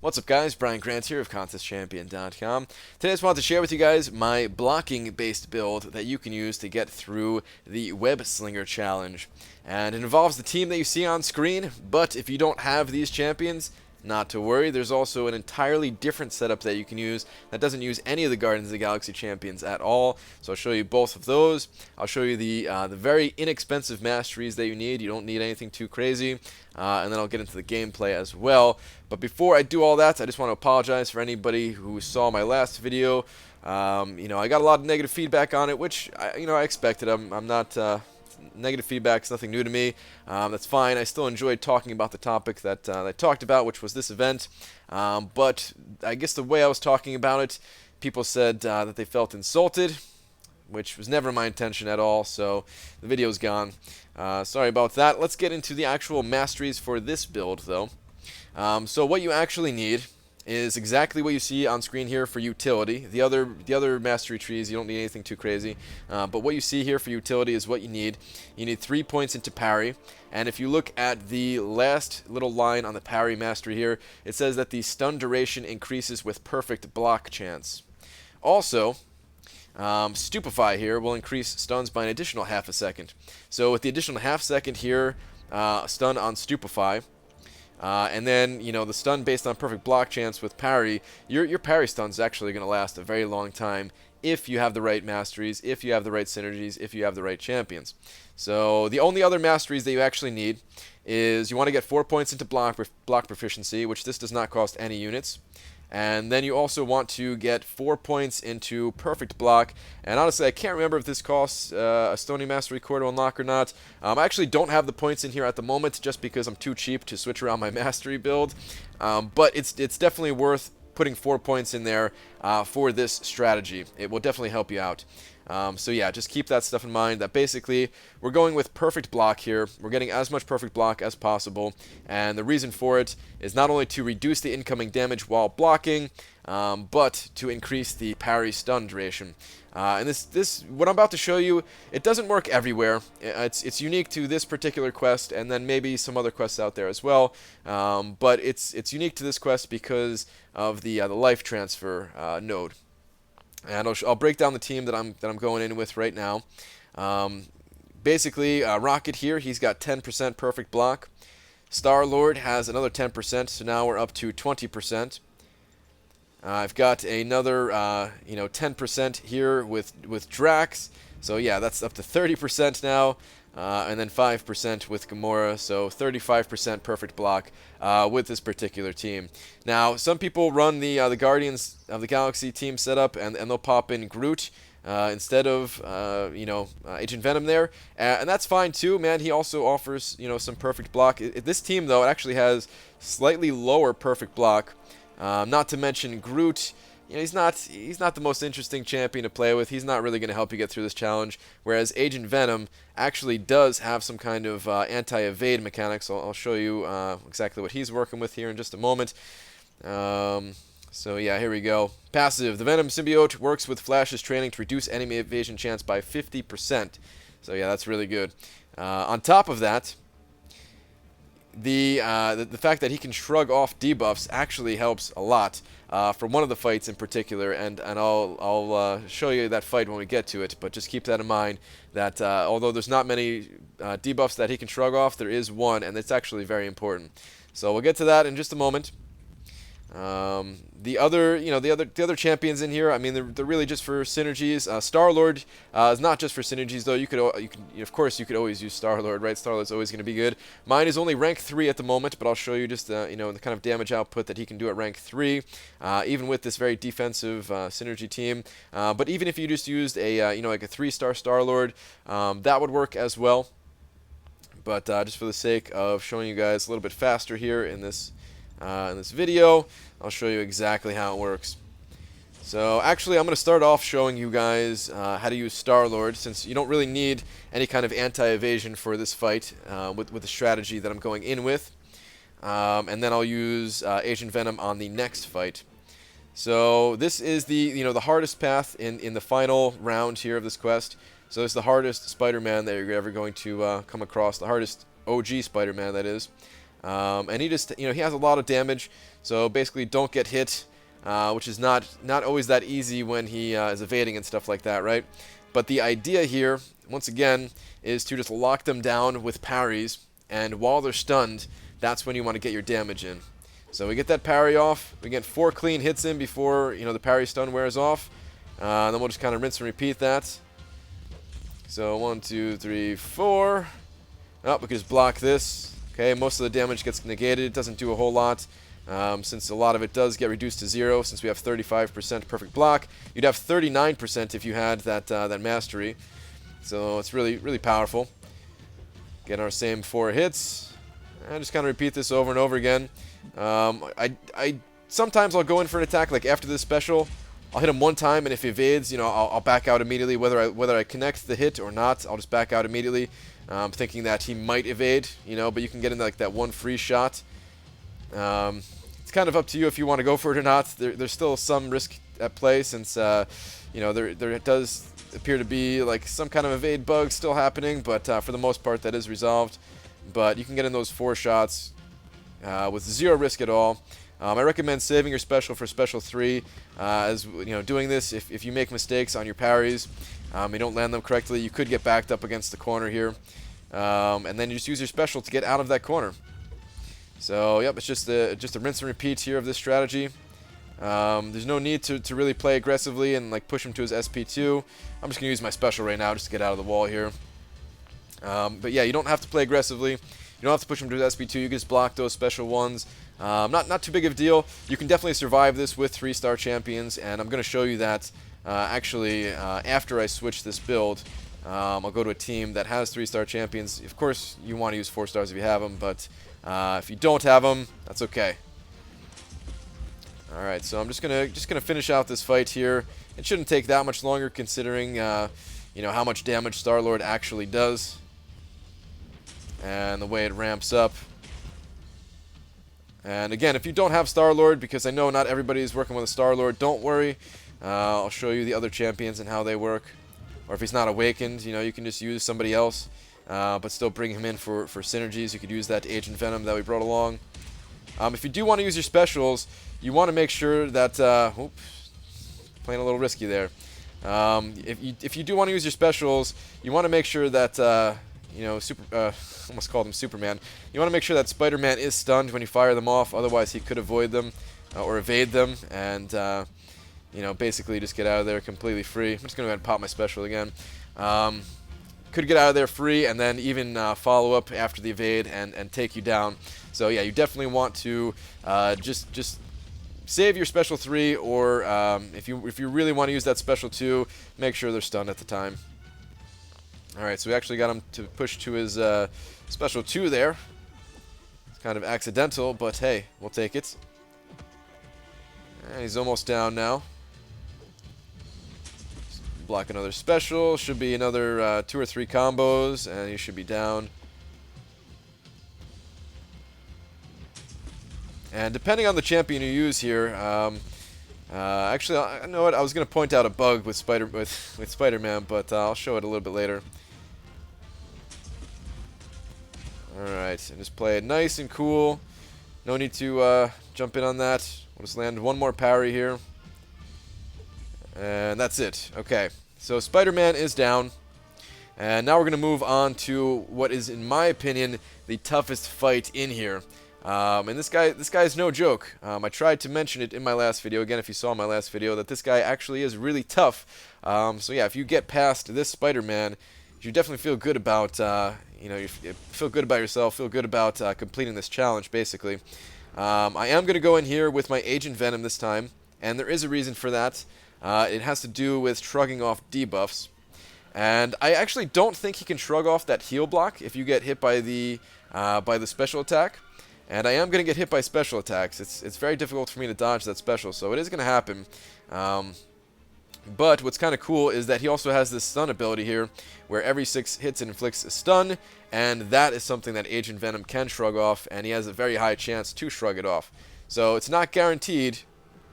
What's up, guys? Brian Grant here of ContestChampion.com. Today I just wanted to share with you guys my blocking-based build that you can use to get through the Web-Slinger challenge. And it involves the team that you see on screen, but if you don't have these champions, not to worry. There's also an entirely different setup that you can use that doesn't use any of the Guardians of the Galaxy champions at all. So I'll show you both of those. I'll show you the very inexpensive masteries that you need. You don't need anything too crazy. And then I'll get into the gameplay as well. But before I do all that, I just want to apologize for anybody who saw my last video. I got a lot of negative feedback on it, which I expected. I'm not negative feedback is nothing new to me. That's fine. I still enjoyed talking about the topic that I talked about, which was this event. But I guess the way I was talking about it, people said that they felt insulted, which was never my intention at all, so the video's gone. Sorry about that. Let's get into the actual masteries for this build, though. So what you actually need is exactly what you see on screen here for utility. The other mastery trees, you don't need anything too crazy. But what you see here for utility is what you need. You need 3 points into Parry. And if you look at the last little line on the Parry mastery here, it says that the stun duration increases with perfect block chance. Also, Stupefy here will increase stuns by an additional half a second. So with the additional half second here, stun on Stupefy, and then, the stun based on perfect block chance with Parry, your Parry stun is actually going to last a very long time if you have the right masteries, if you have the right synergies, if you have the right champions. So the only other masteries that you actually need is you want to get 4 points into block proficiency, which this does not cost any units. And then you also want to get 4 points into perfect block. And honestly, I can't remember if this costs a Stony Mastery core to unlock or not. I actually don't have the points in here at the moment just because I'm too cheap to switch around my mastery build. But it's definitely worth putting 4 points in there for this strategy. It will definitely help you out. So yeah, just keep that stuff in mind, that basically we're going with perfect block here. We're getting as much perfect block as possible, and the reason for it is not only to reduce the incoming damage while blocking, but to increase the parry stun duration. And this what I'm about to show you, it doesn't work everywhere. It's unique to this particular quest, and then maybe some other quests out there as well. But it's unique to this quest because of the life transfer node. And I'll break down the team that I'm going in with right now. Basically, Rocket here, he's got 10% perfect block. Star-Lord has another 10%, so now we're up to 20%. I've got another 10% here with Drax. So yeah, that's up to 30% now. And then 5% with Gamora, so 35% perfect block with this particular team. Now, some people run the Guardians of the Galaxy team setup, and they'll pop in Groot instead of Agent Venom there, and that's fine too, man. He also offers some perfect block. This team though, it actually has slightly lower perfect block. Not to mention Groot. He's not the most interesting champion to play with. He's not really going to help you get through this challenge. Whereas Agent Venom actually does have some kind of anti-evade mechanics. I'll show you exactly what he's working with here in just a moment. So yeah, here we go. Passive. The Venom Symbiote works with Flash's training to reduce enemy evasion chance by 50%. So yeah, that's really good. On top of that, the fact that he can shrug off debuffs actually helps a lot for one of the fights in particular, and I'll show you that fight when we get to it. But just keep that in mind that although there's not many debuffs that he can shrug off, there is one, and it's actually very important. So we'll get to that in just a moment. The other champions in here, I mean, they're really just for synergies. Star-Lord is not just for synergies though. Of course you could always use Star-Lord, right? Star-Lord's always going to be good. Mine is only rank 3 at the moment, but I'll show you just the kind of damage output that he can do at rank 3, even with this very defensive synergy team. But even if you just used a like a 3-star Star-Lord, that would work as well. But just for the sake of showing you guys a little bit faster here in this video, I'll show you exactly how it works. So actually, I'm going to start off showing you guys how to use Star-Lord, since you don't really need any kind of anti-evasion for this fight with the strategy that I'm going in with. And then I'll use Agent Venom on the next fight. So this is the hardest path in the final round here of this quest. So this is the hardest Spider-Man that you're ever going to come across, the hardest OG Spider-Man, that is. And he just, he has a lot of damage, so basically don't get hit, which is not always that easy when he is evading and stuff like that, right? But the idea here, once again, is to just lock them down with parries, and while they're stunned, that's when you want to get your damage in. So we get that parry off, we get 4 clean hits in before, the parry stun wears off, and then we'll just kind of rinse and repeat that. So 1, 2, 3, 4. Oh, we can just block this. Okay, most of the damage gets negated. It doesn't do a whole lot, since a lot of it does get reduced to 0. Since we have 35% perfect block, you'd have 39% if you had that mastery. So it's really powerful. Get our same 4 hits, and just kind of repeat this over and over again. Sometimes I'll go in for an attack like after this special. I'll hit him one time, and if he evades, I'll back out immediately. Whether I connect the hit or not, I'll just back out immediately, thinking that he might evade. But you can get in like that one free shot. It's kind of up to you if you want to go for it or not. There's still some risk at play, since there does appear to be like some kind of evade bug still happening, but for the most part that is resolved. But you can get in those 4 shots with 0 risk at all. I recommend saving your special for special 3, as doing this if you make mistakes on your parries, you don't land them correctly, you could get backed up against the corner here, and then you just use your special to get out of that corner. So yep, it's just a rinse and repeat here of this strategy. There's no need to really play aggressively and like push him to his SP2. I'm just gonna use my special right now just to get out of the wall here. But yeah, you don't have to play aggressively. You don't have to push him to his SP2. You can just block those special ones. Not too big of a deal. You can definitely survive this with 3-star champions, and I'm going to show you that actually after I switch this build. I'll go to a team that has 3-star champions. Of course, you want to use 4 stars if you have them, but if you don't have them, that's okay. All right, so I'm just gonna finish out this fight here. It shouldn't take that much longer, considering how much damage Star-Lord actually does, and the way it ramps up. And again, if you don't have Star-Lord, because I know not everybody is working with a Star-Lord, don't worry. I'll show you the other champions and how they work. Or if he's not awakened, you can just use somebody else, but still bring him in for synergies. You could use that Agent Venom that we brought along. If you do want to use your specials, you want to make sure that... oops, playing a little risky there. If you do want to use your specials, you want to make sure that... almost called him Superman. You want to make sure that Spider-Man is stunned when you fire them off, otherwise he could avoid them or evade them, and basically just get out of there completely free. I'm just going to go ahead and pop my special again. Could get out of there free and then even follow up after the evade and take you down. So yeah, you definitely want to just save your special 3, or if you really want to use that special 2, make sure they're stunned at the time. Alright, so we actually got him to push to his special 2 there. It's kind of accidental, but hey, we'll take it. And he's almost down now. Block another special. Should be another 2 or 3 combos, and he should be down. And depending on the champion you use here, actually, I know what, I was going to point out a bug with Spider-Man, but I'll show it a little bit later. Alright, and just play it nice and cool. No need to jump in on that. We'll just land one more parry here. And that's it. Okay, so Spider-Man is down. And now we're going to move on to what is, in my opinion, the toughest fight in here. And this guy's no joke. I tried to mention it in my last video. Again, if you saw my last video, that this guy actually is really tough. So yeah, if you get past this Spider-Man, you definitely feel good about, you feel good about yourself, feel good about completing this challenge, basically. I am going to go in here with my Agent Venom this time, and there is a reason for that. It has to do with shrugging off debuffs. And I actually don't think he can shrug off that heal block if you get hit by the special attack. And I am going to get hit by special attacks. It's very difficult for me to dodge that special, so it is going to happen. But what's kind of cool is that he also has this stun ability here, where every 6 hits it inflicts a stun, and that is something that Agent Venom can shrug off, and he has a very high chance to shrug it off. So it's not guaranteed,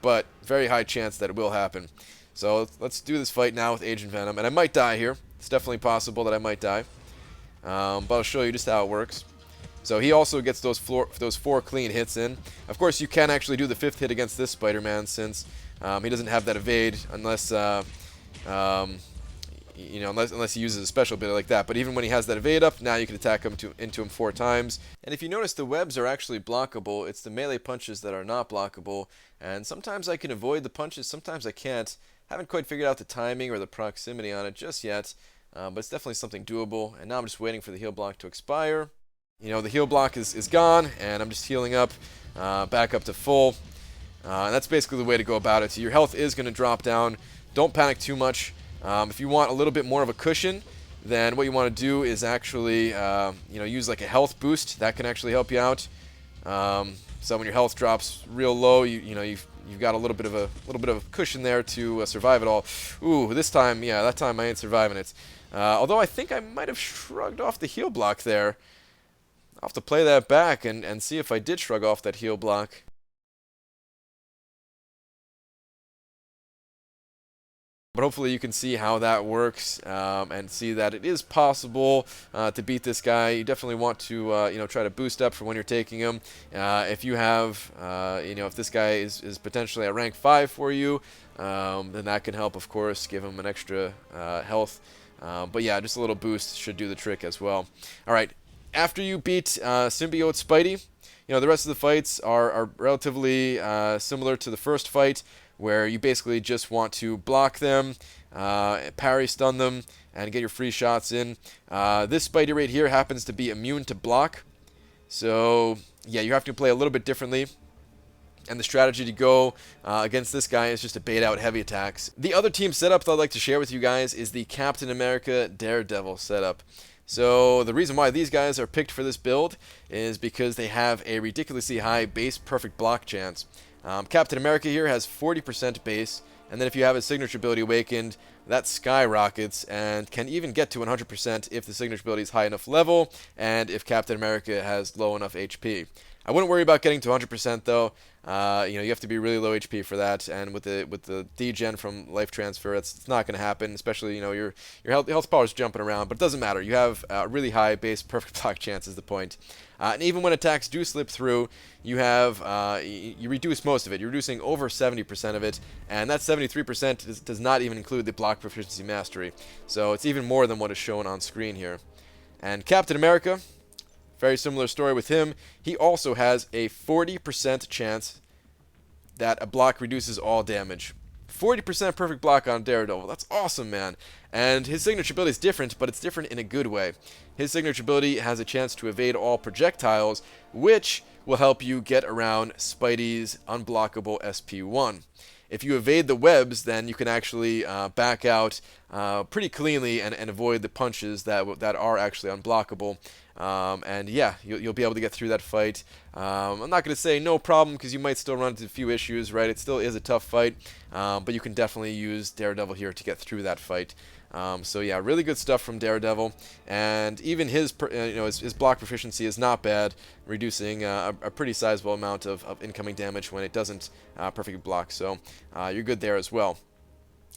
but very high chance that it will happen. So let's do this fight now with Agent Venom, and I might die here. It's definitely possible that I might die, but I'll show you just how it works. So he also gets those 4 clean hits in. Of course, you can actually do the 5th hit against this Spider-Man since he doesn't have that evade unless you know, unless he uses a special ability like that. But even when he has that evade up, now you can attack him into him 4 times. And if you notice, the webs are actually blockable. It's the melee punches that are not blockable. And sometimes I can avoid the punches, sometimes I can't. Haven't quite figured out the timing or the proximity on it just yet, but it's definitely something doable. And now I'm just waiting for the heal block to expire. You know, the heal block is gone, and I'm just healing up, back up to full. And that's basically the way to go about it. So your health is going to drop down. Don't panic too much. If you want a little bit more of a cushion, then what you want to do is actually, you know, use like a health boost. That can actually help you out. So when your health drops real low, you've got a little bit of a cushion there to survive it all. Ooh, this time, yeah, that time I ain't surviving it. Although I think I might have shrugged off the heal block there. I'll have to play that back and see if I did shrug off that heal block. But hopefully you can see how that works and see that it is possible to beat this guy. You definitely want to you know, try to boost up for when you're taking him. If you have, you know, if this guy is potentially at rank 5 for you, then that can help, of course, give him an extra health. But yeah, just a little boost should do the trick as well. All right, after you beat Symbiote Spidey, you know, the rest of the fights are relatively similar to the first fight, where you basically just want to block them, parry stun them, and get your free shots in. This Spidey right here happens to be immune to block, so yeah, you have to play a little bit differently. And the strategy to go against this guy is just to bait out heavy attacks. The other team setup that I'd like to share with you guys is the Captain America Daredevil setup. So the reason why these guys are picked for this build is because they have a ridiculously high base perfect block chance. Captain America here has 40% base, and then if you have his signature ability awakened, that skyrockets and can even get to 100% if the signature ability is high enough level and if Captain America has low enough HP. I wouldn't worry about getting to 100% though. You know, you have to be really low HP for that, and with the degen from life transfer, it's not going to happen. Especially, you know, your health bar is jumping around, but it doesn't matter. You have really high base perfect block chance is the point. And even when attacks do slip through, you have you reduce most of it. You're reducing over 70% of it, and that 73% does not even include the block proficiency mastery. So it's even more than what is shown on screen here. And Captain America, very similar story with him. He also has a 40% chance that a block reduces all damage. 40% perfect block on Daredevil. That's awesome, man. And his signature ability is different, but it's different in a good way. His signature ability has a chance to evade all projectiles, which will help you get around Spidey's unblockable SP1. If you evade the webs, then you can actually back out pretty cleanly and avoid the punches that are actually unblockable. And yeah, you'll be able to get through that fight. I'm not going to say no problem, because you might still run into a few issues, right? It still is a tough fight, but you can definitely use Daredevil here to get through that fight. So yeah, really good stuff from Daredevil, and even his block proficiency is not bad, reducing a pretty sizable amount of incoming damage when it doesn't perfectly block. So you're good there as well.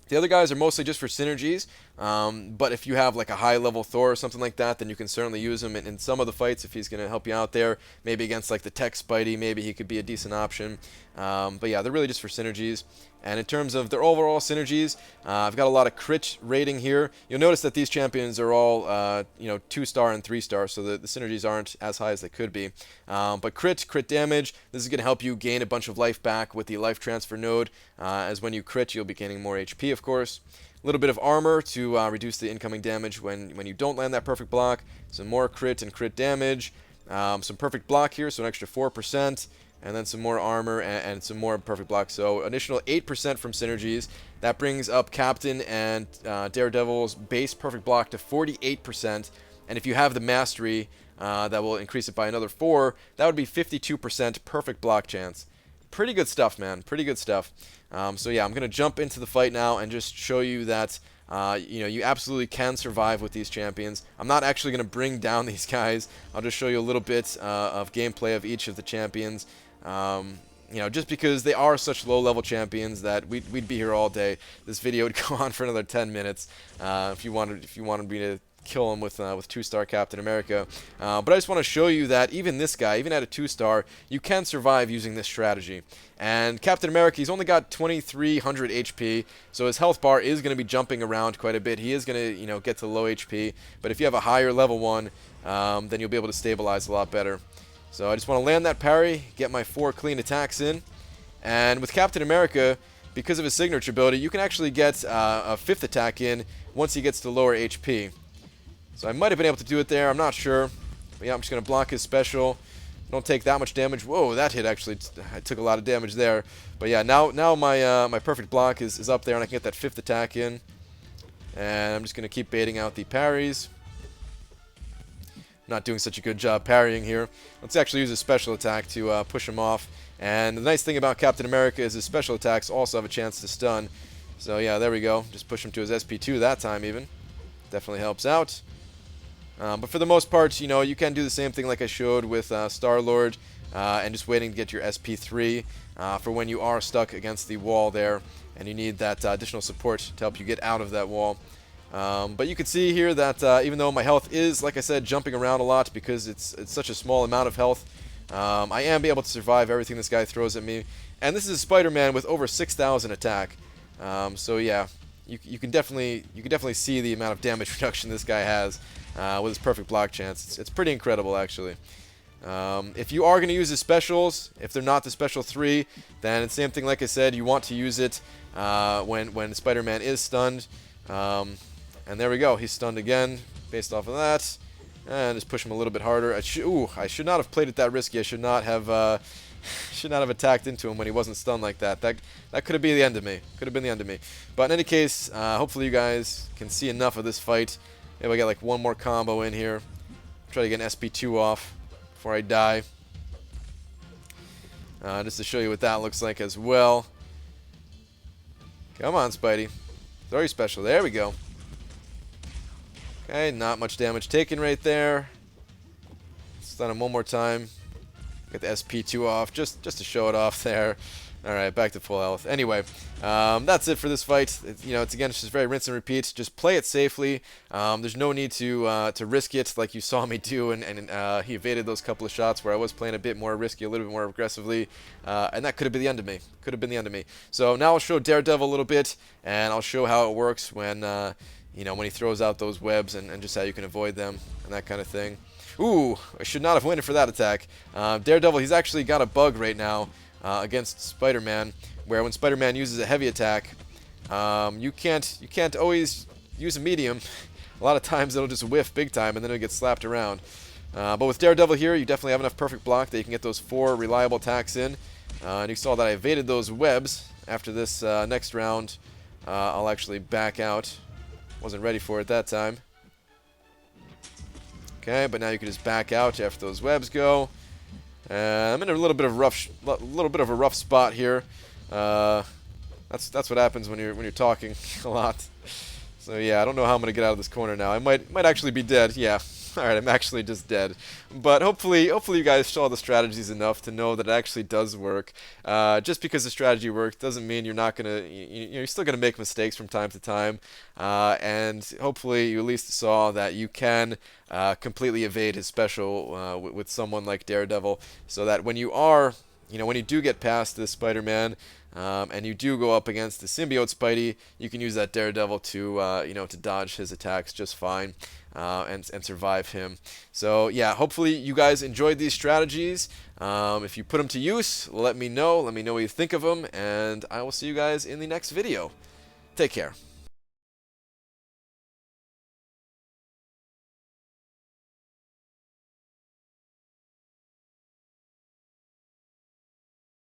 The other guys are mostly just for synergies, but if you have like a high-level Thor or something like that, then you can certainly use him in some of the fights if he's going to help you out there. Maybe against like the Tech Spidey, maybe he could be a decent option. But yeah, they're really just for synergies. And in terms of their overall synergies, I've got a lot of crit rating here. You'll notice that these champions are all 2-star and 3-star, so the synergies aren't as high as they could be. But crit damage, this is going to help you gain a bunch of life back with the life transfer node, as when you crit, you'll be gaining more HP, of course. A little bit of armor to reduce the incoming damage when you don't land that perfect block. Some more crit and crit damage. Some perfect block here, so an extra 4%. And then some more armor and some more perfect block. So additional 8% from synergies. That brings up Captain and Daredevil's base perfect block to 48%. And if you have the mastery, that will increase it by another 4. That would be 52% perfect block chance. Pretty good stuff, man. Pretty good stuff. So yeah, I'm going to jump into the fight now and just show you that you absolutely can survive with these champions. I'm not actually going to bring down these guys. I'll just show you a little bit of gameplay of each of the champions. Just because they are such low-level champions that we'd be here all day. This video would go on for another 10 minutes if you wanted me to kill him with 2-star Captain America. But I just want to show you that even this guy, even at a 2-star, you can survive using this strategy. And Captain America, he's only got 2,300 HP, so his health bar is going to be jumping around quite a bit. He is going to, you know, get to low HP. But if you have a higher level one, then you'll be able to stabilize a lot better. So I just want to land that parry, get my 4 clean attacks in. And with Captain America, because of his signature ability, you can actually get a 5th attack in once he gets to lower HP. So I might have been able to do it there, I'm not sure. But yeah, I'm just going to block his special. Don't take that much damage. Whoa, that hit actually, I took a lot of damage there. But yeah, now my my perfect block is up there, and I can get that 5th attack in. And I'm just going to keep baiting out the parries. Not doing such a good job parrying here. Let's actually use a special attack to push him off. And the nice thing about Captain America is his special attacks also have a chance to stun. So yeah, there we go. Just push him to his SP2 that time even. Definitely helps out. But for the most part, you know, you can do the same thing like I showed with Star-Lord, and just waiting to get your SP3 for when you are stuck against the wall there, and you need that additional support to help you get out of that wall. But you can see here that even though my health is, like I said, jumping around a lot because it's such a small amount of health, I am able to survive everything this guy throws at me. And this is Spider-Man with over 6,000 attack. So yeah, you can definitely see the amount of damage reduction this guy has with his perfect block chance. It's pretty incredible, actually. If you are going to use his specials, if they're not the special 3, then it's the same thing like I said, you want to use it when Spider-Man is stunned. And there we go, he's stunned again based off of that. And just push him a little bit harder. I should not have played it that risky. I should not have attacked into him when he wasn't stunned like that. That could have been the end of me. Could have been the end of me. But in any case, hopefully you guys can see enough of this fight. Maybe I get like one more combo in here. Try to get an SP2 off before I die. Just to show you what that looks like as well. Come on, Spidey. Throw your special. There we go. Okay, not much damage taken right there. Stun him one more time. Get the SP2 off, just to show it off there. Alright, back to full health. Anyway, that's it for this fight. It's just very rinse and repeat. Just play it safely. There's no need to risk it like you saw me do, and he evaded those couple of shots where I was playing a bit more risky, a little bit more aggressively, and that could have been the end of me. Could have been the end of me. So now I'll show Daredevil a little bit, and I'll show how it works when when he throws out those webs, and just how you can avoid them and that kind of thing. Ooh, I should not have waited for that attack. Daredevil, he's actually got a bug right now against Spider-Man, where when Spider-Man uses a heavy attack, you can't always use a medium. A lot of times it'll just whiff big time, and then it'll get slapped around. But with Daredevil here, you definitely have enough perfect block that you can get those 4 reliable attacks in. And you saw that I evaded those webs. After this next round, I'll actually back out. Wasn't ready for it that time. Okay, but now you can just back out after those webs go. I'm in a little bit of a rough spot here. That's what happens when you're talking a lot. So yeah, I don't know how I'm gonna get out of this corner now. I might actually be dead. Yeah. All right, I'm actually just dead. But hopefully you guys saw the strategies enough to know that it actually does work. Just because the strategy works doesn't mean you're not gonna, you're still gonna make mistakes from time to time. And hopefully you at least saw that you can completely evade his special with someone like Daredevil, so that when you are, when you do get past this Spider-Man, and you do go up against the Symbiote Spidey, you can use that Daredevil to to dodge his attacks just fine, and survive him. So yeah, hopefully you guys enjoyed these strategies. If you put them to use, let me know. Let me know what you think of them, and I will see you guys in the next video. Take care.